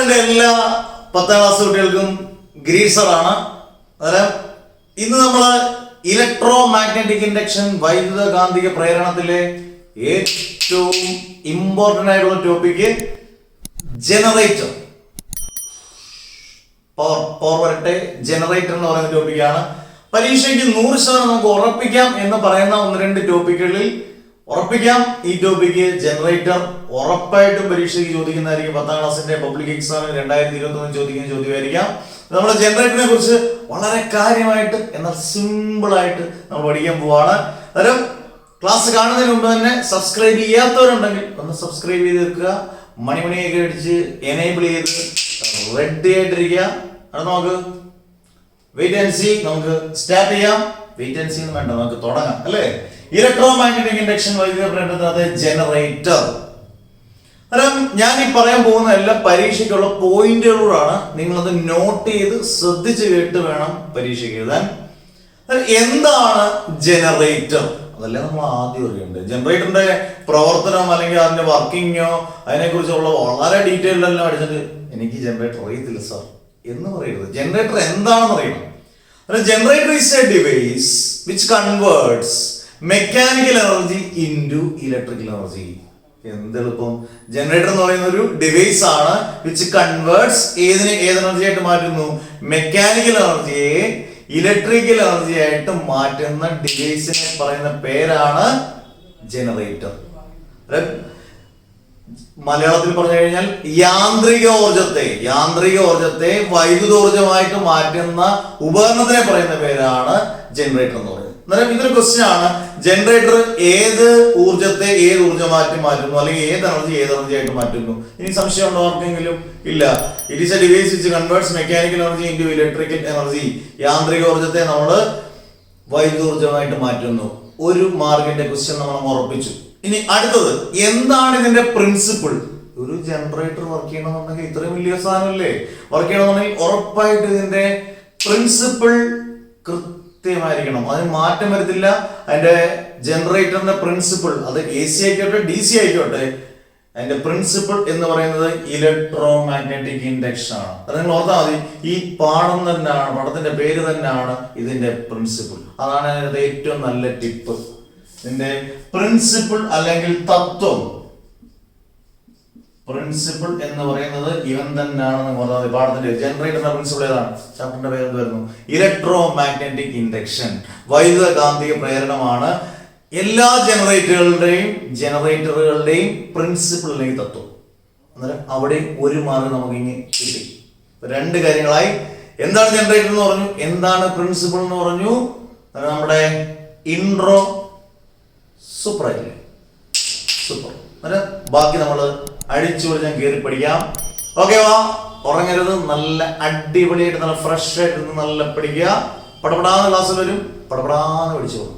എൻ്റെ എല്ലാ 10ാം ക്ലാസ് കുട്ടികൾക്കും ഗ്രീസറാണ്. അന്നേരം ഇന്ന് നമ്മൾ ഇലക്ട്രോ മാഗ്നറ്റിക് ഇൻഡക്ഷൻ വൈദ്യുത കാന്തിക പ്രേരണത്തിലെ ഏറ്റവും ഇമ്പോർട്ടൻ്റ് ആയിട്ടുള്ള ടോപ്പിക്ക് ജനറേറ്റർ. പവർ വരട്ടെ, ജനറേറ്റർ എന്ന് പറയുന്ന ടോപ്പിക്കാണ്. പരീക്ഷയ്ക്ക് 100% നമുക്ക് ഉറപ്പിക്കാം എന്ന് പറയുന്ന 1-2 ടോപ്പിക്കുകളിൽ ഉറപ്പിക്കാം ഈ ടോപ്പിക്ക് ജനറേറ്റർ ഉറപ്പായിട്ടും പരീക്ഷയ്ക്ക് ചോദിക്കുന്നതായിരിക്കും. 10ാം ക്ലാസ്സിന്റെ പബ്ലിക് എക്സാമിന് 2021 ചോദിക്കുന്ന ചോദ്യമായിരിക്കാം. നമ്മൾ ജനറേറ്ററിനെ കുറിച്ച് വളരെ കാര്യമായിട്ട് എന്നാൽ സിമ്പിൾ ആയിട്ട് നമ്മൾ പഠിക്കാൻ പോവാണ്. അന്നേരം ക്ലാസ് കാണുന്നതിന് മുമ്പ് തന്നെ സബ്സ്ക്രൈബ് ചെയ്യാത്തവരുണ്ടെങ്കിൽ ഒന്ന് സബ്സ്ക്രൈബ് ചെയ്ത് വെക്കുക. മണിമണിയൊക്കെ അടിച്ച് എനേബിൾ ചെയ്ത് റെഡി ആയിട്ടിരിക്കുക. അത് നമുക്ക് വെയിറ്റ് ആൻഡ് സീ, നമുക്ക് സ്റ്റാർട്ട് ചെയ്യാം. വെയിറ്റ് ആൻഡ് സീ എന്ന് വേണ്ട, നമുക്ക് തുടങ്ങാം അല്ലേ. ഇലക്ട്രോ മാഗ്നറ്റിക് ഇൻഡക്ഷൻ വൈദ്യുത പ്രേരണത്തിനകത്ത് ജനറേറ്റർ. അന്നേരം ഞാൻ ഈ പറയാൻ പോകുന്ന എല്ലാ പരീക്ഷയ്ക്കുള്ള പോയിന്റുകളോടാണ്. നിങ്ങളത് നോട്ട് ചെയ്ത് ശ്രദ്ധിച്ച് കേട്ട് വേണം പരീക്ഷയ്ക്ക് എഴുതാൻ. എന്താണ് ജനറേറ്റർ? അതല്ലേ നമ്മൾ ആദ്യം അറിയേണ്ടത്. ജനറേറ്ററിന്റെ പ്രവർത്തനം അല്ലെങ്കിൽ അതിന്റെ വർക്കിങ്ങോ അതിനെക്കുറിച്ചുള്ള വളരെ ഡീറ്റെയിൽഡ് എല്ലാം അടിച്ചിട്ട് എനിക്ക് ജനറേറ്റർ അറിയത്തില്ല സാർ എന്ന് പറയരുത്. ജനറേറ്റർ എന്താണെന്ന് അറിയണം. Generator is a device which converts mechanical energy into electrical energy. എന്തെളുപ്പം. ജനറേറ്റർ എന്ന് പറയുന്ന ഒരു ഡിവൈസ് ആണ് വിച്ച് കൺവേർട്സ് ഏത് എനർജി ആയിട്ട് മാറ്റുന്നു? മെക്കാനിക്കൽ എനർജിയെ ഇലക്ട്രിക്കൽ എനർജി ആയിട്ട് മാറ്റുന്ന ഡിവൈസിനെ പറയുന്ന പേരാണ് ജനറേറ്റർ. മലയാളത്തിൽ പറഞ്ഞു കഴിഞ്ഞാൽ യാന്ത്രിക ഊർജത്തെ വൈദ്യുതോർജ്ജമായിട്ട് മാറ്റുന്ന ഉപകരണത്തിനെ പറയുന്ന പേരാണ് ജനറേറ്റർ എന്ന് പറയുന്നത്. അന്നേരം ഇതൊരു ക്വസ്റ്റ്യൻ ആണ്. ജനറേറ്റർ ഏത് ഊർജത്തെ ഏത് ഊർജ്ജമായിട്ട് മാറ്റുന്നു, അല്ലെങ്കിൽ ഏത് എനർജി ആയിട്ട് മാറ്റുന്നു? ഇനി സംശയം ഉണ്ടോ ആർക്കെങ്കിലും? ഇല്ല. It is a device which converts mechanical energy into electrical energy. യാന്ത്രിക ഊർജത്തെ നമ്മൾ വൈദ്യുതോർജ്ജമായിട്ട് മാറ്റുന്നു. ഒരു മാർക്കിന്റെ ക്വസ്റ്റ്യൻ നമ്മൾ ഉറപ്പിച്ചു. ഇനി അടുത്തത്, എന്താണ് ഇതിന്റെ പ്രിൻസിപ്പിൾ? ഒരു ജനറേറ്റർ വർക്ക് ചെയ്യണമെന്നുണ്ടെങ്കിൽ ഇത്രയും വലിയ സാധനമല്ലേ വർക്ക് ചെയ്യണമെന്നുണ്ടെങ്കിൽ ഉറപ്പായിട്ട് ഇതിന്റെ പ്രിൻസിപ്പിൾ കൃത്യമായിരിക്കണം. അതിന് മാറ്റം വരത്തില്ല. അതിന്റെ ജനറേറ്ററിന്റെ പ്രിൻസിപ്പിൾ, അത് AC ആയിക്കോട്ടെ DC ആയിക്കോട്ടെ, അതിന്റെ പ്രിൻസിപ്പിൾ എന്ന് പറയുന്നത് ഇലക്ട്രോ മാഗ്നറ്റിക് ഇൻഡക്ഷൻ ആണ്. അത് നിങ്ങൾ ഓർത്താൽ മതി. ഈ പാഠം തന്നെയാണ്, പടത്തിന്റെ പേര് തന്നെയാണ് ഇതിന്റെ പ്രിൻസിപ്പിൾ. അതാണ് അതിന്റെ ഏറ്റവും നല്ല ടിപ്പ്. ഇതിന്റെ പ്രിൻസിപ്പിൾ അല്ലെങ്കിൽ തത്വം, പ്രിൻസിപ്പിൾ എന്ന് പറയുന്നത് ഇവൻ തന്നെയാണെന്ന് പറഞ്ഞാൽ പാഠത്തിന്റെ ജനറേറ്ററിന്റെ പ്രിൻസിപ്പിൾ ഏതാണ്? ചാപ്റ്ററിന്റെ പേര് വരുന്നു ഇലക്ട്രോ മാഗ്നറ്റിക് ഇൻഡക്ഷൻ, വൈദ്യുത കാന്തിക പ്രേരണമാണ് എല്ലാ ജനറേറ്ററുകളുടെയും പ്രിൻസിപ്പിൾ അല്ലെങ്കിൽ തത്വം. അന്നേരം അവിടെ ഒരു മാർക്ക് നമുക്ക് ഇനി കിട്ടി. 2 കാര്യങ്ങളായി. എന്താണ് ജനറേറ്റർ എന്ന് പറഞ്ഞു, എന്താണ് പ്രിൻസിപ്പിൾ എന്ന് പറഞ്ഞു. നമ്മുടെ ഇൻട്രോ സൂപ്പർ ആയില്ലേ? സൂപ്പർ. അന്നേരം ബാക്കി നമ്മൾ അടിച്ചു പൊളിച്ചാൽ കയറി പഠിക്കാം. ഓക്കെ, വാ. ഉറങ്ങരുത്. നല്ല അടിപൊളിയായിട്ട് നല്ല ഫ്രഷ് ആയിട്ട് നല്ല പഠിക്കുക. പടപടാന്ന് ക്ലാസ്സിൽ വരും, പടപടാന്ന് പഠിച്ചു പോകും.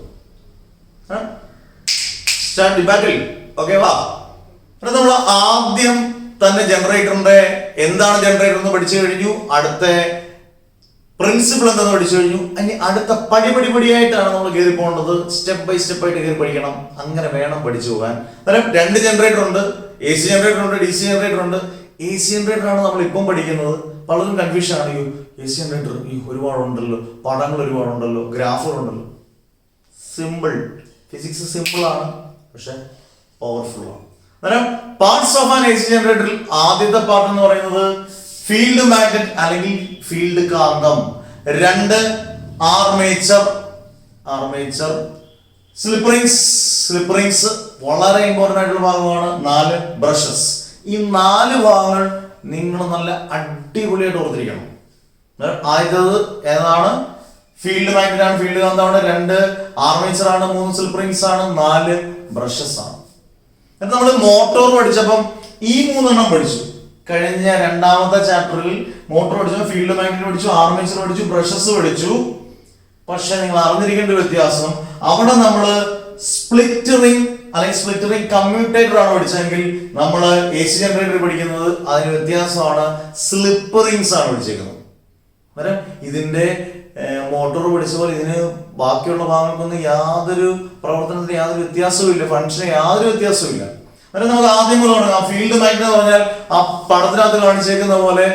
Start the battle. ഓക്കെ, വാ. നമ്മൾ ആദ്യം തന്നെ ജനറേറ്ററിന്റെ എന്താണ് ജനറേറ്റർ എന്ന് പഠിച്ചു കഴിഞ്ഞു. അടുത്ത പ്രിൻസിപ്പിൾ എന്താണെന്ന് പഠിച്ചു കഴിഞ്ഞു. ഇനി അടുത്ത പടിപടിയായിട്ടാണ് നമ്മൾ കയറി പോകേണ്ടത്. സ്റ്റെപ്പ് ബൈ സ്റ്റെപ്പ് ആയിട്ട് കയറി പഠിക്കണം. അങ്ങനെ വേണം പഠിച്ചു പോകാൻ. അന്നേരം 2 ജനറേറ്റർ ഉണ്ട്. AC ജനറേറ്റർ ഉണ്ട്, DC ജനറേറ്റർ ഉണ്ട്. AC ജനറേറ്റർ ആണ് നമ്മൾ ഇപ്പം പഠിക്കുന്നത്. പലരും കൺഫ്യൂഷൻ ആണ്. AC ജനറേറ്റർ ഒരുപാടുണ്ടല്ലോ, പടങ്ങൾ ഒരുപാടുണ്ടല്ലോ, ഗ്രാഫുകളുണ്ടല്ലോ. സിമ്പിൾ. ഫിസിക്സ് സിമ്പിൾ ആണ്, പക്ഷെ പവർഫുൾ ആണ്. അന്നേരം പാർട്സ് ഓഫ് ആൻ AC ജനറേറ്ററിൽ ആദ്യത്തെ പാർട്ട് എന്ന് പറയുന്നത് ഫീൽഡ് മാഗ്നറ്റ് അല്ലെങ്കിൽ ഫീൽഡ് കാന്തം. 2 ആർമേച്ചർ, സ്ലിപ്പ് വളരെ ഇമ്പോർട്ടന്റ് ആയിട്ടുള്ള ഭാഗമാണ്. 4 ബ്രഷസ്. ഈ 4 ഭാഗങ്ങൾ നിങ്ങൾ നല്ല അടിപൊളിയായിട്ട് ഓർത്തിരിക്കണം. ആദ്യത്തേത് ഏതാണ്? ഫീൽഡ് മാഗ്നറ്റ് ആണ്, ഫീൽഡ് കാന്തമാണ്. 2 ആർമേച്ചർ ആണ്, 3 സ്ലിപ്പ് റിങ്സ് ആണ്, 4 ബ്രഷസ് ആണ്. എന്നിട്ട് നമ്മൾ മോട്ടോർ പഠിച്ചപ്പം ഈ 3 പഠിച്ചു. കഴിഞ്ഞ 2ാമത്തെ ചാപ്റ്ററിൽ മോട്ടോർ പഠിച്ചു, ഫീൽഡ് മാഗ്നറ്റ് പഠിച്ചു, ആർമേച്ചർ പഠിച്ചു, ബ്രഷസ് പഠിച്ചു. പക്ഷെ നിങ്ങൾ അറിഞ്ഞിരിക്കേണ്ട വ്യത്യാസം, അവിടെ നമ്മൾ സ്പ്ലിറ്റ് റിംഗ് അല്ലെങ്കിൽ സ്പ്ലിറ്റ് റിംഗ് കമ്മ്യൂട്ടേറ്റർ ആണ് പഠിച്ചതെങ്കിൽ നമ്മൾ AC ജനറേറ്റർ പഠിക്കുന്നത് അതിന് വ്യത്യാസമാണ്. സ്ലിപ്പ് റിങ്സ് ആണ് പഠിച്ചേക്കുന്നത്. അന്നേരം ഇതിന്റെ മോട്ടോർ പഠിച്ച പോലെ ഇതിന് ബാക്കിയുള്ള ഭാഗങ്ങൾക്കൊന്നും യാതൊരു പ്രവർത്തനത്തിന് യാതൊരു വ്യത്യാസവും ഇല്ല, ഫംഗ്ഷന് യാതൊരു വ്യത്യാസവും ഇല്ല. അന്നേരം നമുക്ക് ആദ്യം മുതൽ തുടങ്ങാം. ഫീൽഡ് മാഗ്നറ്റ് എന്ന് പറഞ്ഞാൽ ആ പടത്തിനകത്ത് കാണിച്ചേക്കുന്ന പോലെ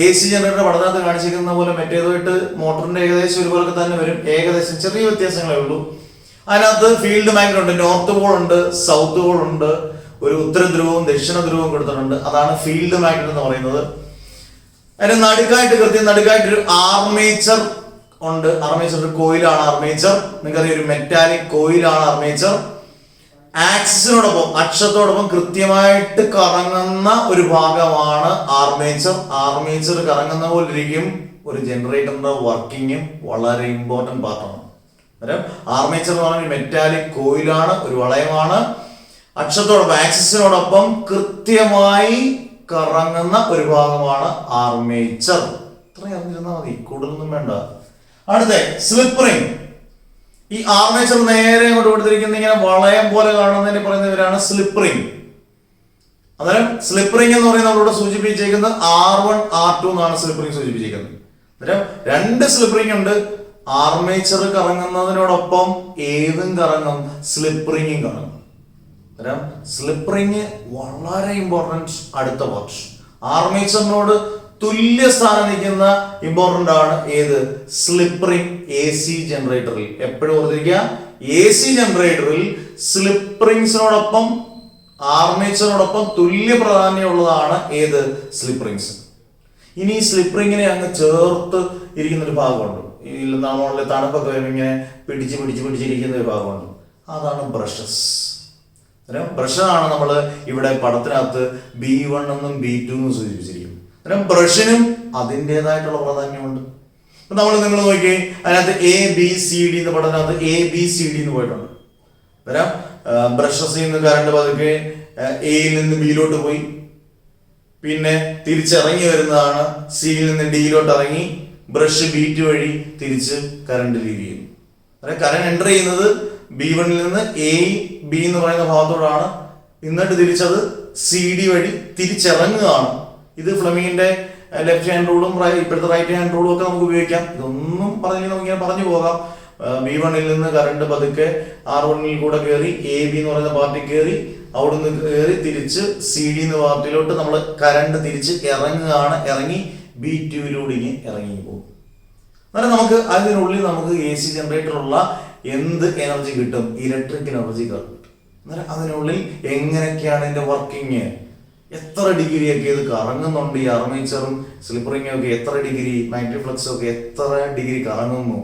AC ജനറേറ്റർ പടത്തിനകത്ത് കാണിച്ചിരിക്കുന്ന പോലെ മറ്റേതായിട്ട് മോട്ടറിന്റെ ഏകദേശം ഒരുപോലെ തന്നെ വരും. ഏകദേശം ചെറിയ വ്യത്യാസങ്ങളേ ഉള്ളൂ. അതിനകത്ത് ഫീൽഡ് മാഗ്നറ്റ് ഉണ്ട്, നോർത്ത് പോൾ ഉണ്ട്, സൗത്ത് പോൾ ഉണ്ട്, ഒരു ഉത്തര ധ്രുവവും ദക്ഷിണ ധ്രുവവും കൊടുത്തിട്ടുണ്ട്. അതാണ് ഫീൽഡ് മാഗ്നറ്റ് എന്ന് പറയുന്നത്. അതിന് നടുക്കായിട്ട് ഒരു ആർമേച്ചർ ഉണ്ട്. ആർമേച്ചർ ഒരു കോയിലാണ് ആർമേച്ചർ. നിങ്ങൾക്കറിയാം, ഒരു മെറ്റാലിക് കോയിലാണ് ആർമേച്ചർ. അക്ഷത്തോടൊപ്പം കൃത്യമായിട്ട് കറങ്ങുന്ന ഒരു ഭാഗമാണ് ആർമേച്ചർ. ആർമേച്ചർ കറങ്ങുന്ന പോലെ ഇരിക്കും. ഒരു ജനറേറ്ററിന്റെ വർക്കിങ്ങും വളരെ ഇമ്പോർട്ടന്റ് പാർട്ടാണ്. അന്നേരം ആർമേച്ചർ എന്ന് പറഞ്ഞാൽ മെറ്റാലിക് കോയിലാണ്, ഒരു വളയമാണ്. ആക്സിസിനോടൊപ്പം കൃത്യമായി കറങ്ങുന്ന ഒരു ഭാഗമാണ് ആർമേച്ചർ. ഇത്രയും അറിഞ്ഞിരുന്നാൽ മതി, കൂടുതലൊന്നും വേണ്ട. അടുത്ത സ്ലിപ്പ് റിംഗ്. ഈ ആർമേച്ചർ നേരെ കൊണ്ട് കൊടുത്തിരിക്കുന്ന ഇങ്ങനെ വളയം പോലെ കാണുന്നതിന് പറയുന്നവരാണ് സ്ലിപ്പ് റിംഗ്. അന്നേരം സ്ലിപ്പ് റിംഗ് എന്ന് പറയുന്നത് നമ്മളിവിടെ സൂചിപ്പിച്ചേക്കുന്നത് R1 R2 എന്നാണ് സ്ലിപ്പ് റിംഗ് സൂചിപ്പിച്ചിരിക്കുന്നത്. അന്നേരം രണ്ട് സ്ലിപ്പ് റിംഗ് ഉണ്ട്. ആർമേച്ചർ കറങ്ങുന്നതിനോടൊപ്പം ഏതും കറങ്ങും, സ്ലിപ്പ് റിംഗും കറങ്ങും. അന്നേരം സ്ലിപ്പ് റിംഗ് വളരെ ഇമ്പോർട്ടൻറ്റ്. അടുത്ത പാർട്ട് ആർമേച്ചറിനോട് തുല്യ സ്ഥാനം നിൽക്കുന്ന ഇമ്പോർട്ടന്റ് ആണ് ഏത്, സ്ലിപ്പ് റിംഗ്. AC ജനറേറ്ററിൽ എപ്പോഴും ഓർത്തിരിക്കുക, AC ജനറേറ്ററിൽ സ്ലിപ്പ് റിംഗ്സിനോടൊപ്പം ആർമേച്ചറിനോടൊപ്പം തുല്യ പ്രാധാന്യമുള്ളതാണ് ഏത്, സ്ലിപ്പ് റിംഗ്സ്. ഇനി ഈ സ്ലിപ്പ് റിംഗിനെ അങ്ങ് ചേർത്ത് ഇരിക്കുന്ന ഒരു ഭാഗമുണ്ട്. ഈ നമ്മളുടെ തണുപ്പൊക്കെ വരുമ്പോൾ ഇങ്ങനെ പിടിച്ചിരിക്കുന്ന ഒരു ഭാഗമുണ്ട്. അതാണ് ബ്രഷസ്. ബ്രഷാണ് നമ്മൾ ഇവിടെ പടത്തിനകത്ത് B1 എന്നും B2 എന്നും സൂചിപ്പിച്ചിരിക്കുന്നത്. അന്നേരം ബ്രഷിനും അതിൻ്റെതായിട്ടുള്ള പ്രാധാന്യമുണ്ട്. നിങ്ങൾ നോക്കിയേ, അതിനകത്ത് ABCD എന്ന് പടത്തിനകത്ത് ABCD എന്ന് പോയിട്ടുണ്ട്. അന്നേരം ബ്രഷസിൽ നിന്ന് കറണ്ട് പതുക്കെ എയിൽ നിന്ന് ബിയിലോട്ട് പോയി, പിന്നെ തിരിച്ചിറങ്ങി വരുന്നതാണ് സിയിൽ നിന്ന് ഡിയിലോട്ട് ഇറങ്ങി ബ്രഷ് B2 വഴി തിരിച്ച് കറണ്ട് ലീവ് ചെയ്യുന്നു. അതായത് കറണ്ട് എൻ്റർ ചെയ്യുന്നത് B1 നിന്ന് AB എന്ന് പറയുന്ന ഭാഗത്തോടാണ്. എന്നിട്ട് തിരിച്ചത് CD വഴി തിരിച്ചിറങ്ങുകയാണ്. ഇത് ഫ്ലെമിങ്ങിന്റെ ലെഫ്റ്റ് ഹാൻഡ് റൂളും ഇപ്പോഴത്തെ റൈറ്റ് ഹാൻഡ് റൂളും ഒക്കെ നമുക്ക് ഉപയോഗിക്കാം. ഇതൊന്നും നമുക്ക് പറഞ്ഞു പോകാം. B1 നിന്ന് കറണ്ട് പതുക്കെ R1 കൂടെ കയറി AB എന്ന് പറയുന്ന പാർട്ടി കയറി, അവിടുന്ന് കയറി തിരിച്ച് CD എന്ന പാർട്ടിയിലോട്ട് നമ്മൾ കറണ്ട് തിരിച്ച് ഇറങ്ങുകയാണ്. ഇറങ്ങി B2 ഇറങ്ങി പോകും. അന്നേരം നമുക്ക് അതിനുള്ളിൽ നമുക്ക് AC ജനറേറ്ററുള്ള എന്ത് എനർജി കിട്ടും, ഇലക്ട്രിക് എനർജി കിട്ടും. അന്നേരം അതിനുള്ളിൽ എങ്ങനെയൊക്കെയാണ് ഇതിന്റെ വർക്കിങ്, എത്ര ഡിഗ്രിയൊക്കെ ഇത് കറങ്ങുന്നുണ്ട്, ഈ ആർമേച്ചറും സ്ലിപ്പ് റിംഗും ഒക്കെ എത്ര ഡിഗ്രി, മാഗ്നറ്റിക് ഫ്ലക്സും ഒക്കെ എത്ര ഡിഗ്രി കറങ്ങുന്നു,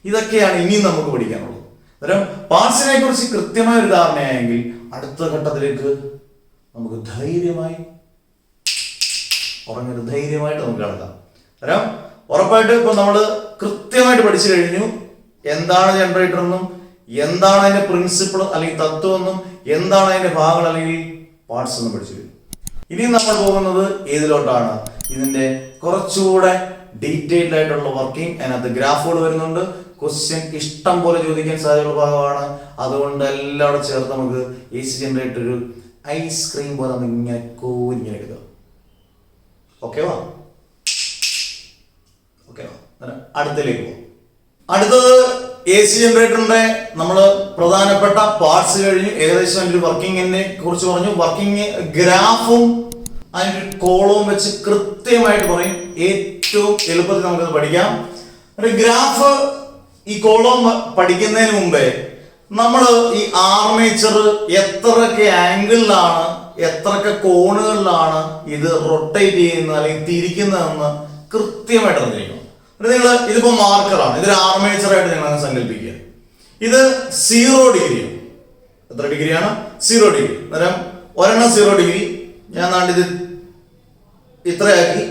ഇതൊക്കെയാണ് ഇനിയും നമുക്ക് പഠിക്കാനുള്ളത്. അന്നേരം പാർട്സിനെ കുറിച്ച് കൃത്യമായ ഒരു ധാരണയായെങ്കിൽ അടുത്ത ഘട്ടത്തിലേക്ക് നമുക്ക് ധൈര്യമായിട്ട് നമുക്ക് കടക്കാം. അന്നേരം ഉറപ്പായിട്ട് ഇപ്പൊ നമ്മൾ കൃത്യമായിട്ട് പഠിച്ചു കഴിഞ്ഞു എന്താണ് ജനറേറ്റർ എന്നും, എന്താണ് അതിന്റെ പ്രിൻസിപ്പിൾ അല്ലെങ്കിൽ തത്വം എന്നും, എന്താണ് അതിന്റെ ഭാഗങ്ങൾ അല്ലെങ്കിൽ പാർട്സ് എന്നും പഠിച്ചു കഴിഞ്ഞു. ഇനി നമ്മൾ പോകുന്നത് ഏതിലോട്ടാണ്, ഇതിന്റെ കുറച്ചുകൂടെ ഡീറ്റെയിൽഡ് ആയിട്ടുള്ള വർക്കിംഗ്. അതിനകത്ത് ഗ്രാഫുകൾ വരുന്നുണ്ട്. ക്വസ്റ്റ്യൻ ഇഷ്ടം പോലെ ചോദിക്കാൻ സാധ്യതയുള്ള ഭാഗമാണ്. അതുകൊണ്ട് എല്ലാവരും ചേർത്ത് നമുക്ക് AC ജനറേറ്റർ ഒരു ഐസ്ക്രീം പോലെ ഇങ്ങനെ കോരിങ്ങനെ എടുക്കുക. ഓക്കെ വാ അടുത്തേക്ക് പോകും. അടുത്തത് AC ജനറേറ്ററിന്റെ നമ്മൾ പ്രധാനപ്പെട്ട പാർട്സ് കഴിഞ്ഞു. ഏകദേശം അതിന്റെ വർക്കിങ്ങിനെ കുറിച്ച് പറഞ്ഞു. വർക്കിംഗ് ഗ്രാഫും അതിന്റെ കോളവും വെച്ച് കൃത്യമായിട്ട് പറയും. ഏറ്റവും എളുപ്പത്തിൽ നമുക്കത് പഠിക്കാം. ഒരു ഗ്രാഫ് ഈ കോളം പഠിക്കുന്നതിന് മുമ്പേ നമ്മൾ ഈ ആർമേച്ചർ എത്രയൊക്കെ ആംഗിളിലാണ്, എത്രയൊക്കെ കോണുകളിലാണ് ഇത് റൊട്ടേറ്റ് ചെയ്യുന്നത് അല്ലെങ്കിൽ തിരിക്കുന്നതെന്ന് കൃത്യമായിട്ട് അറിഞ്ഞിരിക്കണം. നിങ്ങൾ ഇതിപ്പോ മാർക്കറാണ്, ഇതൊരു ആർമേച്ചറായിട്ട് നിങ്ങൾ സങ്കല്പിക്കുക. ഇത് 0 ഡിഗ്രിയാണ്. എത്ര ഡിഗ്രിയാണ്? 0 ഡിഗ്രി. അന്നേരം ഒരെണ്ണം 0 ഡിഗ്രി, ഞാൻ നാണ്ടിത് ഇത്രയാക്കി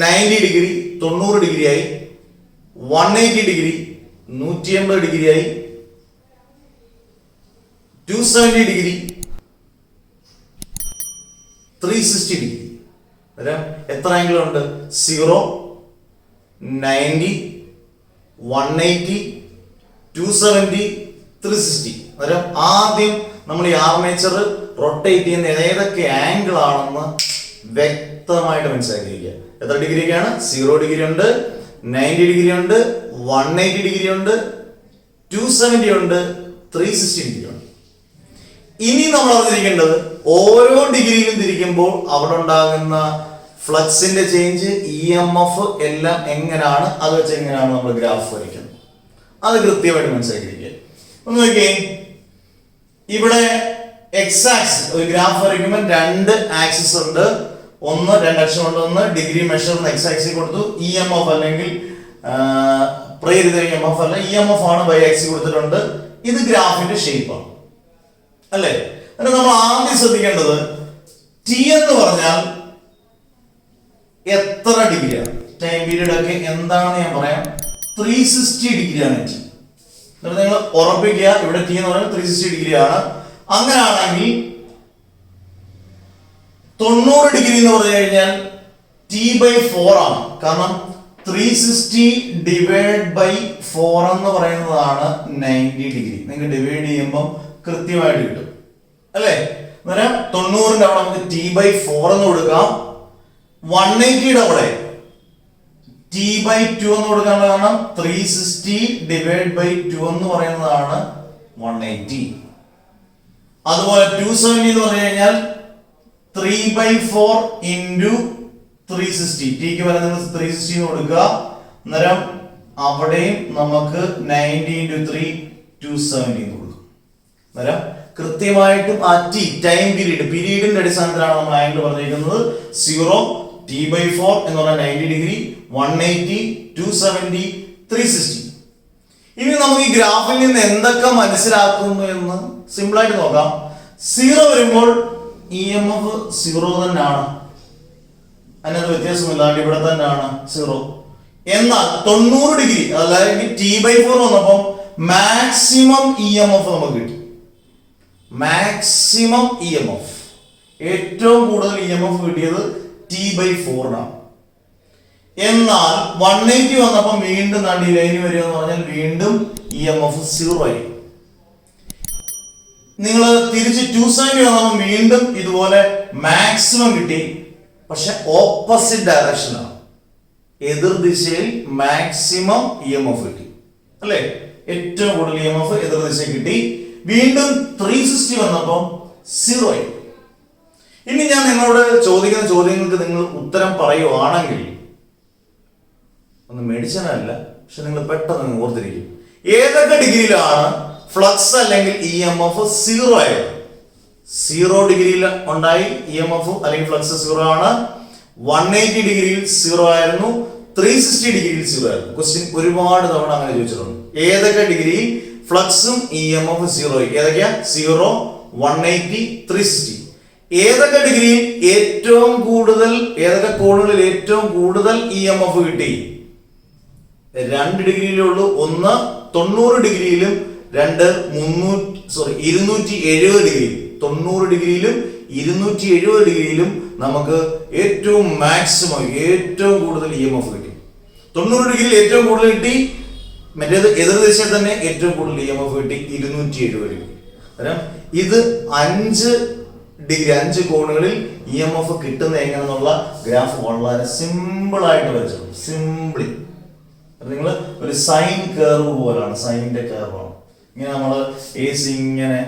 90 ഡിഗ്രി 90 ഡിഗ്രി ആയി, 180 ഡിഗ്രി 180 ഡിഗ്രി ആയി, 270 ഡിഗ്രി 360 ഡിഗ്രി. അന്നേരം എത്ര ആംഗിൾ ഉണ്ട്? 0, 90, 180, 270, 360. അന്നേരം ആദ്യം നമ്മൾ ഈ ആർമേച്ചർ റൊട്ടേറ്റ് ചെയ്യുന്ന ഏതൊക്കെ ആംഗിൾ ആണെന്ന് വ്യക്തമായിട്ട് മനസ്സിലാക്കിയിരിക്കുക. എത്ര ഡിഗ്രിയൊക്കെയാണ്? 0 ഡിഗ്രി ഉണ്ട്, 90 ഡിഗ്രി ഉണ്ട്, 180 ഡിഗ്രി ഉണ്ട്, 270 ഉണ്ട്, 360 ഡിഗ്രി ഉണ്ട്. ഇനി നമ്മൾ അറിഞ്ഞിരിക്കേണ്ടത് ഓരോ ഡിഗ്രിയിലും തിരിക്കുമ്പോൾ അവിടെ ഉണ്ടാകുന്ന ഫ്ലക്സിന്റെ ചേഞ്ച്, EMF എല്ലാം എങ്ങനെയാണ്, അത് വെച്ച് എങ്ങനെയാണ് നമ്മൾ ഗ്രാഫ് വരയ്ക്കുന്നത്, അത് കൃത്യമായിട്ട് മനസ്സിലാക്കിയിരിക്കുക. ഒന്ന് നോക്കിയേ, ഇവിടെ എക്സ് ആക്സിസ് ഒരു ഗ്രാഫ് വരയ്ക്കുമ്പോൾ രണ്ട് ആക്സിസ് ഉണ്ട്, ഒന്ന് രണ്ടക്ഷം ഉണ്ട്, ഒന്ന് ഡിഗ്രി മെഷർ എക്സ് ആക്സിൽ കൊടുത്തു, EMF അല്ലെങ്കിൽ പ്രേരിത EMF അല്ല, EMF ആണ് വൈ ആക്സിൽ കൊടുത്തിട്ടുണ്ട്. ഇത് ഗ്രാഫിന്റെ ഷേപ്പാണ് അല്ലേ. എന്നിട്ട് നമ്മൾ ആദ്യം ശ്രദ്ധിക്കേണ്ടത് ടി എന്ന് പറഞ്ഞാൽ എത്ര ഡിഗ്രിയാണ്, ടൈം പീരീഡ് ഒക്കെ എന്താണെന്ന് ഞാൻ പറയാം. 360 ഡിഗ്രിയാണ് ടി. എന്നിട്ട് നിങ്ങൾ ഉറപ്പിക്കുക ഇവിടെ ടി എന്ന് പറഞ്ഞാൽ 360 ഡിഗ്രിയാണ്. അങ്ങനെയാണെങ്കിൽ 90 ഡിഗ്രി എന്ന് പറഞ്ഞു കഴിഞ്ഞാൽ T/4 ആണ്. കാരണം 360 ഡിവൈഡ് ബൈ 4 എന്ന് പറയുന്നതാണ് 90 ഡിഗ്രി. നിങ്ങൾ ഡിവൈഡ് ചെയ്യുമ്പോൾ കൃത്യമായിട്ട് കിട്ടും അല്ലേ. അന്നേരം 90ന്റെ അവിടെ നമുക്ക് T/4 എന്ന് കൊടുക്കാം. 180യുടെ അവിടെ T/2 എന്ന് കൊടുക്കാനുള്ള കാരണം 360 ഡിവൈഡ് ബൈ 2 എന്ന് പറയുന്നതാണ് 180. അതുപോലെ 270 എന്ന് പറഞ്ഞു കഴിഞ്ഞാൽ 3/4 ഇൻറ്റു 360. ടിക്ക് വരെ നിങ്ങൾ 360 എന്ന് കൊടുക്കുക. അന്നേരം അവിടെയും നമുക്ക് 90 ഇൻറ്റു 3 270 എന്ന് കൊടുക്കും. അന്നേരം കൃത്യമായിട്ടും ആ ടി ടൈം പീരീഡിന്റെ അടിസ്ഥാനത്തിലാണ് നമ്മൾ ആംഗിൾ പറഞ്ഞിരിക്കുന്നത്. 0 T/4 എന്ന് പറഞ്ഞാൽ 90 ഡിഗ്രി, 180, 270, 360. ഇനി നമുക്ക് ഈ ഗ്രാഫിൽ നിന്ന് എന്തൊക്കെ മനസ്സിലാക്കുന്നു എന്ന് സിമ്പിൾ ആയിട്ട് നോക്കാം. 0 വരുമ്പോൾ EMF 0 തന്നെയാണ്, അതിനകത്ത് വ്യത്യാസമില്ല, ഇവിടെ തന്നെയാണ് 0. എന്നാൽ 90 ഡിഗ്രി അല്ലെങ്കിൽ T/4 വന്നപ്പോൾ മാക്സിമം EMF നമുക്ക് കിട്ടി. മാക്സിമം EMF ഏറ്റവും കൂടുതൽ EMF കിട്ടിയത് T/4 ആണ്. എന്നാൽ 180 വന്നപ്പോൾ വീണ്ടും ഈ ലൈന് വരിക എന്ന് പറഞ്ഞാൽ വീണ്ടും EMF 0 ആയി. നിങ്ങൾ തിരിച്ച് 270 വന്നപ്പോൾ വീണ്ടും ഇതുപോലെ മാക്സിമം കിട്ടി, പക്ഷെ ഓപ്പോസിറ്റ് ഡയറക്ഷനാണ്, എതിർ ദിശയിൽ മാക്സിമം EMF കിട്ടി അല്ലേ. ഏറ്റവും കൂടുതൽ EMF എതിർ ദിശയിൽ കിട്ടി. വീണ്ടും 360 വന്നപ്പോൾ 0 ആയി. ഇനി ഞാൻ നിങ്ങളോട് ചോദിക്കുന്ന ചോദ്യങ്ങൾക്ക് നിങ്ങൾ ഉത്തരം പറയുവാണെങ്കിൽ, ഒന്ന് മേടിച്ചാലല്ല, പക്ഷെ നിങ്ങൾ പെട്ടെന്ന് ഓർത്തിരിക്കും, ഏതൊക്കെ ഡിഗ്രിയിലാണ് ഫ്ലക്സ് അല്ലെങ്കിൽ EMF 0 ആയത്. 0 ഡിഗ്രിയിൽ ഉണ്ടായി EMF അല്ലെങ്കിൽ ഫ്ലക്സ് 0 ആണ്. 180 ഡിഗ്രിയിൽ 0 ആയിരുന്നു, 360 ഡിഗ്രിയിൽ 0 ആയിരുന്നു. ക്വസ്റ്റ്യൻ ഒരുപാട് തവണ അങ്ങനെ ചോദിച്ചിട്ടുണ്ട്. ഏതൊക്കെ ഡിഗ്രിയിൽ ഫ്ലക്സും EMF 0 ആയി? ഏതൊക്കെയാ? 0, 180, 360. ഏതൊക്കെ ഡിഗ്രിയിൽ ഏറ്റവും കൂടുതൽ, ഏതൊക്കെ കോണുകളിൽ ഏറ്റവും കൂടുതൽ EMF കിട്ടി? 2 ഡിഗ്രിയിലേ ഉള്ളൂ. ഒന്ന് 90 ഡിഗ്രിയിലും, രണ്ട് 270 ഡിഗ്രിയിലും. 90 ഡിഗ്രിയിലും 270 ഡിഗ്രിയിലും നമുക്ക് ഏറ്റവും മാക്സിമം ഏറ്റവും കൂടുതൽ EMF കിട്ടി. 90 ഡിഗ്രിയിൽ ഏറ്റവും കൂടുതൽ കിട്ടി, മറ്റേത് എതിർദിശയിൽ തന്നെ ഏറ്റവും കൂടുതൽ EMF കിട്ടി 270 ഡിഗ്രി. കാരണം ഇത് 5 ഡിഗ്രി 5 കോണുകളിൽ EMF കിട്ടുന്ന എങ്ങനെന്നുള്ള ഗ്രാഫ് വളരെ സിമ്പിൾ ആയിട്ട് വരച്ചു. സിംപിളി നിങ്ങൾ ഒരു സൈൻ കർവ് പോലാണ്, സൈനിന്റെ കർവാണ്. ഇങ്ങനെ നമ്മൾ AC ഇങ്ങനെ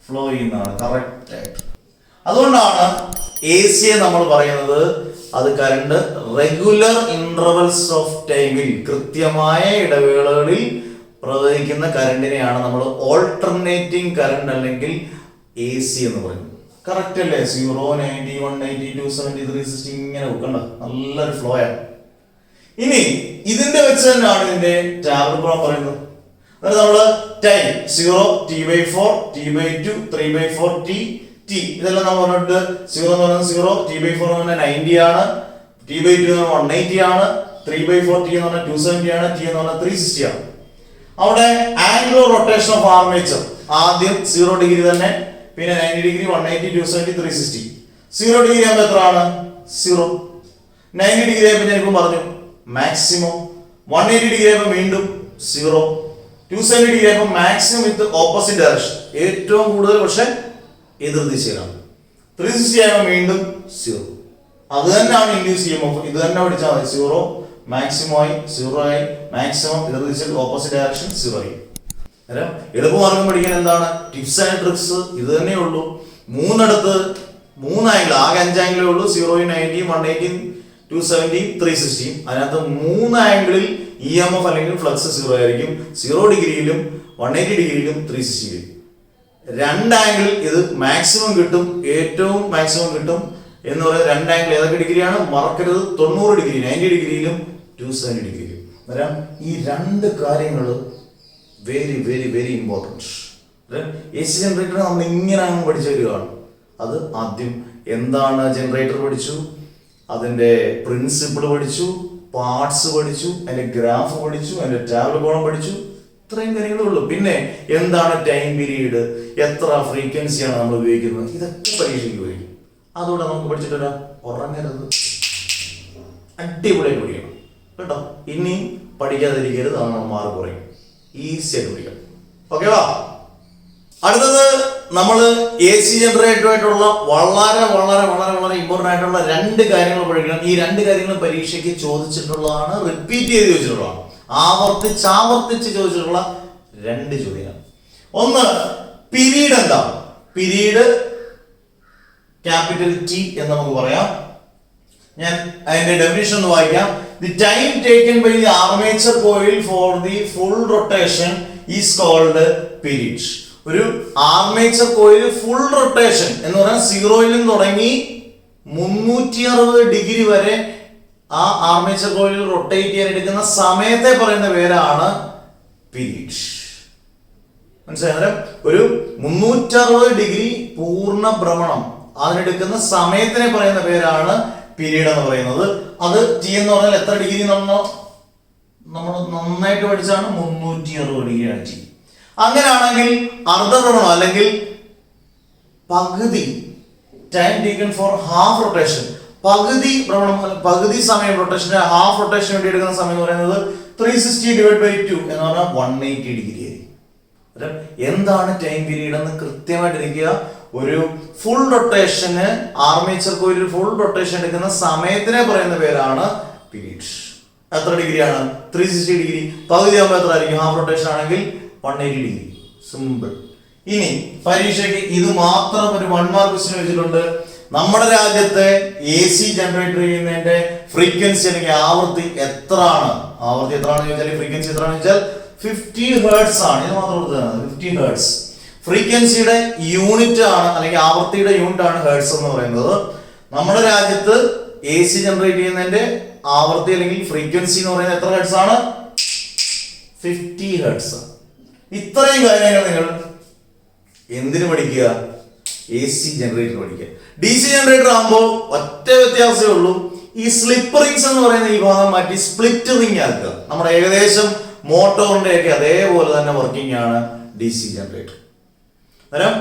ഫ്ലോ ചെയ്യുന്നതാണ് കറക്റ്റ് ആയിട്ട്. അതുകൊണ്ടാണ് AC നമ്മൾ പറയുന്നത് അത് കറണ്ട് റെഗുലർ ഇന്റർവെൽസ് ഓഫ് ടൈമിൽ, കൃത്യമായ ഇടവേളകളിൽ പ്രവഹിക്കുന്ന കറണ്ടിനെയാണ് നമ്മൾ ഓൾട്ടർനേറ്റിംഗ് കറണ്ട് അല്ലെങ്കിൽ AC എന്ന് പറയുന്നത്. കറക്റ്റ് അല്ലേ? 0, 90, 180, 270, 360 ഇങ്ങനെ വെക്കണ്ട, നല്ലൊരു ഫ്ലോ ആണ്. ഇനി ഇതിന്റെ വെച്ച് തന്നെയാണ് ഇതിന്റെ ടാബ്ലറ്റ് പ്രോബ്ലം പറയുന്നത്. അതായത് നമ്മള് ടൈം 0, T/4, T/2, 3/4, T ഇതെല്ലാം നമ്മൾ പറഞ്ഞിട്ട് 0 എന്ന് പറയുന്നത് 0, T/4 എന്ന് പറഞ്ഞാൽ 90 ആണ്, T/2 എന്ന് പറഞ്ഞാൽ 180 ആണ്, 3/4 T എന്ന് പറഞ്ഞാൽ 270 ആണ്, T എന്ന് പറഞ്ഞാൽ 360 ആണ്. അവിടെ ആംഗുലർ റൊട്ടേഷൻ ഓഫ് ആർമേച്ചർ ആദ്യം 0 ഡിഗ്രി തന്നെ, പിന്നെ 90 ഡിഗ്രി, 180, 270, 360. 0 ഡിഗ്രി ആകുമ്പോൾ എത്ര ആണ്? 0. 90 ഡിഗ്രി ആയപ്പോൾ ഞാൻ ഇപ്പം പറഞ്ഞു മാക്സിമം. 180 ഡിഗ്രി ആയപ്പോൾ വീണ്ടും 0. 270 ഡിഗ്രി ആയപ്പോൾ മാക്സിമം വിത്ത് ഓപ്പോസിറ്റ് ഡയറക്ഷൻ, ഏറ്റവും കൂടുതൽ പക്ഷെ എതിർ ദിശയിലാണ്. 360 ആയപ്പോൾ വീണ്ടും 0. അത് തന്നെയാണ് ഇൻഡ്യൂസ് EMF. ഇത് തന്നെ പഠിച്ചാൽ മതി. 0 മാക്സിമം ആയി, 0 ആയി, മാക്സിമം എതിർ ദിശയിൽ ഓപ്പോസിറ്റ് ഡയറക്ഷൻ 0 ആയി. എളുപ്പമാർഗം പഠിക്കാൻ എന്താണ് ടിപ്സ് ആൻഡ് ട്രിക്സ്? ഇത് തന്നെ ഉള്ളൂ. മൂന്നിടത്ത് 3 ആംഗിൾ, ആകെ 5 ആംഗിളേ ഉള്ളൂ. 0, 90, 180, 270, 360. അതിനകത്ത് 3 ആംഗിളിൽ EMF അല്ലെങ്കിൽ ഫ്ലക്സ് 0 ആയിരിക്കും. 0 ഡിഗ്രിയിലും 180 ഡിഗ്രിയിലും 360. 2 ആംഗിളിൽ ഇത് മാക്സിമം കിട്ടും, ഏറ്റവും മാക്സിമം കിട്ടും എന്ന് പറയുന്നത് 2 ആംഗിൾ ഏതൊക്കെ ഡിഗ്രിയാണ് മറക്കരുത്. 90 ഡിഗ്രി, 90 ഡിഗ്രിയിലും 270 ഡിഗ്രിയിലും. അന്നേരം ഈ 2 കാര്യങ്ങൾ very very very important. AC generator നമ്മൾ ഇങ്ങനെ അങ്ങ് പഠിച്ചു വരികയാണ്. അത് ആദ്യം എന്താണ് ജനറേറ്റർ പഠിച്ചു, അതിൻ്റെ പ്രിൻസിപ്പിൾ പഠിച്ചു, പാർട്സ് പഠിച്ചു, അതിൻ്റെ ഗ്രാഫ് പഠിച്ചു, അതിൻ്റെ ടാബിൾ കോളം പഠിച്ചു. ഇത്രയും കാര്യങ്ങളേ ഉള്ളൂ. പിന്നെ എന്താണ് ടൈം പീരീഡ്, എത്ര ഫ്രീക്വൻസിയാണ് നമ്മൾ ഉപയോഗിക്കുന്നത്, ഇതൊക്കെ പരീക്ഷയ്ക്ക് ഉപയോഗിക്കും. അതുകൊണ്ട് നമുക്ക് പഠിച്ചിട്ട് വരാം. ഉറങ്ങരുത്, അടിപൊളിയായി പഠിക്കണം കേട്ടോ. ഇനി പഠിക്കാതിരിക്കരുത്, അതാണ് മാർക്ക് കുറയും. ഈസി ആയിട്ട് പഠിക്കാം. ഓക്കെ വാ. അടുത്തത് നമ്മൾ AC ജനറേറ്ററുമായിട്ടുള്ള വളരെ വളരെ വളരെ വളരെ ഇമ്പോർട്ടൻ്റ് ആയിട്ടുള്ള 2 കാര്യങ്ങൾ പഠിക്കണം. ഈ 2 കാര്യങ്ങൾ പരീക്ഷയ്ക്ക് ചോദിച്ചിട്ടുള്ളതാണ്, റിപ്പീറ്റ് ചെയ്ത് ചോദിച്ചിട്ടുള്ളതാണ്, ആവർത്തിച്ച് ചോദിച്ചിട്ടുള്ള 2 ചോദ്യങ്ങൾ. ഒന്ന്, പീരീഡ് എന്താണ്? പീരീഡ് ക്യാപിറ്റൽ T എന്ന് നമുക്ക് പറയാം. ഞാൻ അതിന്റെ ഡെഫിനിഷൻ ഒന്ന് വായിക്കാം. The time taken by the armature coil for the full rotation is called period. ഒരു ആർമേച്ചർ കോയിൽ ഫുൾ റൊട്ടേഷൻ എന്ന് പറഞ്ഞാൽ 0-ൽ നിന്ന് തുടങ്ങി 360 ഡിഗ്രി വരെ ആ ആർമേച്ചർ കോയിൽ റൊട്ടേറ്റ് ചെയ്യാൻ എടുക്കുന്ന സമയത്തെ പറയുന്ന പേരാണ് പീരീഡ്. മനസ്സിലായോ? ഒരു 360 ഡിഗ്രി പൂർണ്ണ ഭ്രമണം അതിനെടുക്കുന്ന സമയത്തിനെ പറയുന്ന പേരാണ് പീരീഡ് എന്ന് പറയുന്നത്. അത് T എന്ന് പറഞ്ഞാൽ എത്ര ഡിഗ്രി നമ്മൾ നന്നായിട്ട് പഠിച്ചാണ്, 360 ഡിഗ്രിയാണ് T. അങ്ങനെയാണെങ്കിൽ അർദ്ധഭ്രമണം അല്ലെങ്കിൽ പകുതി, time taken for half rotation, പകുതി ഭ്രമണം, പകുതി സമയം റൊട്ടേഷന്റെ ഹാഫ് റൊട്ടേഷൻ വേണ്ടി എടുക്കുന്ന സമയം എന്ന് പറയുന്നത് 360/2 എന്ന് പറഞ്ഞാൽ 180 ഡിഗ്രി ആയിരിക്കും. എന്താണ് ടൈം പീരീഡ് എന്ന് കൃത്യമായിട്ട് ഇരിക്കുക. ഒരു ഫുൾ റൊട്ടേഷന് ആർമേച്ചർ കോയിൽ ഫുൾ റൊട്ടേഷൻ എടുക്കുന്ന സമയത്തിനെ പറയുന്ന പേരാണ് പീരീഡ്. എത്ര ഡിഗ്രിയാണ്? 360 ഡിഗ്രി. പകുതി ആകുമ്പോൾ എത്ര ആയിരിക്കും? ഹാഫ് റൊട്ടേഷൻ ആണെങ്കിൽ 180 ഡിഗ്രി. സിമ്പിൾ. ഇനി പരീക്ഷയ്ക്ക് ഇത് മാത്രം ഒരു 1 മാർക്ക് ക്വസ്റ്റ്യൻ വെച്ചിട്ടുണ്ട്. നമ്മുടെ രാജ്യത്തെ AC ജനറേറ്റ് ചെയ്യുന്നതിന്റെ ഫ്രീക്വൻസി അല്ലെങ്കിൽ ആവൃത്തി എത്രയാണ്? ആവൃത്തി എത്രയാണെന്ന് ചോദിച്ചാൽ ഫ്രീക്വൻസി എത്രയാണെന്ന് വെച്ചാൽ 50 ഹെർട്സ് ആണ്. ഇത് മാത്രം കൊടുത്തതാണ് 50 ഹെർട്സ്. ഫ്രീക്വൻസിയുടെ യൂണിറ്റ് ആണ് അല്ലെങ്കിൽ ആവൃത്തിയുടെ യൂണിറ്റ് ആണ് ഹെർട്സ് എന്ന് പറയുന്നത്. നമ്മുടെ രാജ്യത്ത് AC ജനറേറ്റ് ചെയ്യുന്നതിന്റെ ആവൃത്തി അല്ലെങ്കിൽ ഫ്രീക്വൻസി എന്ന് പറയുന്നത് എത്ര ഹെർട്സ് ആണ്? 50 ഹെർട്സ്. ഇത്രയും കാര്യങ്ങൾ നിങ്ങൾ എന്തിനു പഠിക്കുക? AC ജനറേറ്റർ പഠിക്കുക. DC ജനറേറ്റർ ആകുമ്പോൾ ഒറ്റ വ്യത്യാസമേ ഉള്ളൂ. ഈ സ്ലിപ്പ് റിങ്സ് എന്ന് പറയുന്ന ഈ ഭാഗം മാറ്റി സ്പ്ലിറ്റ് റിംഗ് ആക്കുക. നമ്മുടെ ഏകദേശം മോട്ടോറിന്റെ ഒക്കെ അതേപോലെ തന്നെ വർക്കിംഗ് ആണ് DC ജനറേറ്റർ. അന്നേരം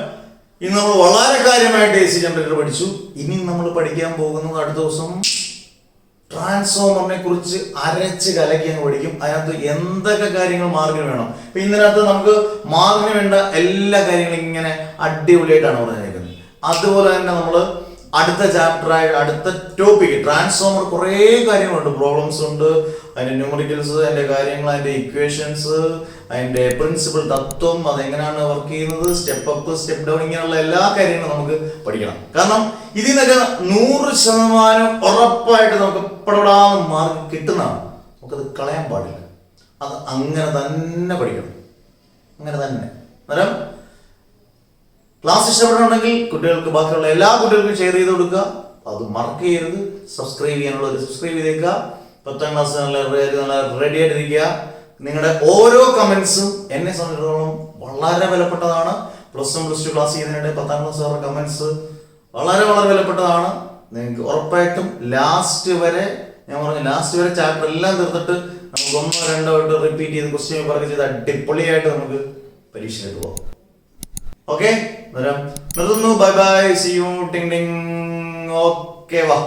ഇന്ന് നമ്മൾ വളരെ കാര്യമായിട്ട് AC ജനറേറ്റർ പഠിച്ചു. ഇനി നമ്മൾ പഠിക്കാൻ പോകുന്നത് അടുത്ത ദിവസം ട്രാൻസ്ഫോമറിനെ കുറിച്ച് അരച്ച് കലക്കി അങ്ങ് പഠിക്കും. അതിനകത്ത് എന്തൊക്കെ കാര്യങ്ങൾ മാർക്കിന് വേണം. ഇപ്പൊ ഇതിനകത്ത് നമുക്ക് മാർക്കിന് വേണ്ട എല്ലാ കാര്യങ്ങളും ഇങ്ങനെ അടിപൊളിയായിട്ടാണ് പറഞ്ഞിരിക്കുന്നത്. അതുപോലെ തന്നെ നമ്മൾ അടുത്ത ചാപ്റ്ററായ അടുത്ത ടോപ്പിക് ട്രാൻസ്ഫോമർ കുറേ കാര്യങ്ങളുണ്ട്, പ്രോബ്ലംസ് ഉണ്ട്, അതിന്റെ ന്യൂമറിക്കൽസ്, അതിന്റെ കാര്യങ്ങൾ, അതിന്റെ ഇക്വേഷൻസ്, അതിന്റെ പ്രിൻസിപ്പിൾ തത്വം, അതെങ്ങനെയാണ് വർക്ക് ചെയ്യുന്നത്, സ്റ്റെപ്പ് അപ്പ് സ്റ്റെപ്പ് ഡൗൺ, ഇങ്ങനെയുള്ള എല്ലാ കാര്യങ്ങളും നമുക്ക് പഠിക്കണം. കാരണം ഇതിൽ നിന്നൊക്കെ 100% ഉറപ്പായിട്ട് നമുക്ക് പടപടാന്ന് മാർക്ക് കിട്ടുന്നതാണ്. നമുക്കത് കളയാൻ പാടില്ല. അത് അങ്ങനെ തന്നെ പഠിക്കണം, അങ്ങനെ തന്നെ. അന്നേരം ക്ലാസ് ഇഷ്ടപ്പെട്ടുണ്ടെങ്കിൽ കുട്ടികൾക്ക്, ബാക്കിയുള്ള എല്ലാ കുട്ടികൾക്കും ഷെയർ ചെയ്ത് കൊടുക്കുക. അത് മറക്ക് ചെയ്യരുത്. സബ്സ്ക്രൈബ് ചെയ്യാനുള്ളത് സബ്സ്ക്രൈബ് ചെയ്തേക്കുക. 10ാം ക്ലാസ് നല്ല റെഡി ആയിട്ടിരിക്കുക. നിങ്ങളുടെ ഓരോ കമന്റ്സും എന്നെ സംബന്ധിച്ചിടത്തോളം വളരെ വിലപ്പെട്ടതാണ്. +1 +2 ക്ലാസ് ചെയ്യുന്നതിനിടെ 10ാം ക്ലാസ് കമന്റ്സ് വളരെ വളരെ വിലപ്പെട്ടതാണ്. നിങ്ങൾക്ക് ഉറപ്പായിട്ടും ലാസ്റ്റ് വരെ, ഞാൻ പറഞ്ഞു ലാസ്റ്റ് വരെ ചാപ്റ്റർ എല്ലാം തീർത്തിട്ട് നമുക്ക് 1-2 വട്ടം റിപ്പീറ്റ് ചെയ്ത് ക്വസ്റ്റ്യൻ പേപ്പർ ചെയ്ത് അടിപൊളിയായിട്ട് നമുക്ക് പരീക്ഷയിലേക്ക് പോകാം. ഓക്കെ, നിർത്തുന്നു. ബൈ ബൈ, സി യു, ടിങ് ടിങ്. ഓക്കെ വാ.